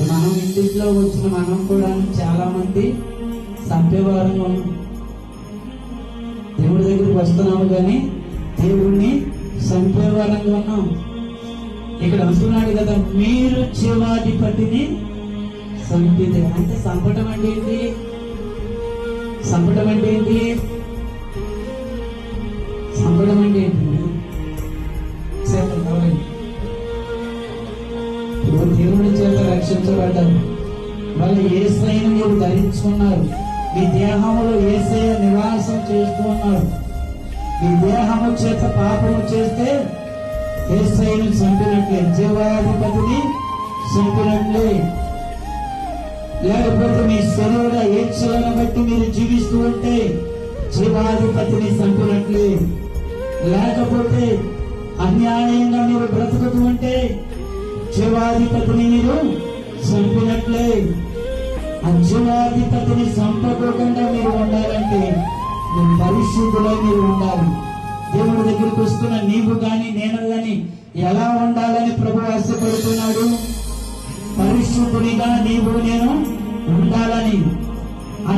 మనం ఇంటిలో వచ్చిన మనం కూడా చాలా మంది చంపేవారంగా ఉన్నాం. దేవుడి దగ్గరికి వస్తున్నాము కానీ దేవుణ్ణి చంపేవారంగా ఉన్నాం. ఇక్కడ అంటున్నాడు కదా, మీరు జీవాధిపతిని చంపితే. అంటే చంపటం అంటే ఏంటి? చంపటం అంటే ఏంటి? చంపడం అంటే ఏంటి? దేవుడి చేత రక్షించబడ్డారు. వాళ్ళు యేసయ్యను మీరు ధరించుకున్నారు. మీ దేహంలో యేసయ్య నివాసం చేస్తూ ఉన్నారు. మీ దేహము చేత పాపము చేస్తే యేసయ్యను చంపినట్లే, జీవాధిపతిని చంపినట్లే. లేకపోతే మీ శరీర ఏచ్ఛలను బట్టి మీరు జీవిస్తూ ఉంటే జీవాధిపతిని చంపినట్లే. లేకపోతే అన్యాయంగా మీరు బ్రతుకుతూ ఉంటే జీవాధిపతిని మీరు చంపినట్లే. ఆ జీవాధిపతిని చంపకుండా మీరు ఉండాలంటే మీరు పరిశుద్ధులై మీరు ఉండాలి. దేవుడి దగ్గరికి వస్తున్న నీవు గాని నేను గాని ఎలా ఉండాలని ప్రభు ఆశపడుతున్నాడు? పరిశుద్ధునిగా నీవు నేను ఉండాలని. ఆ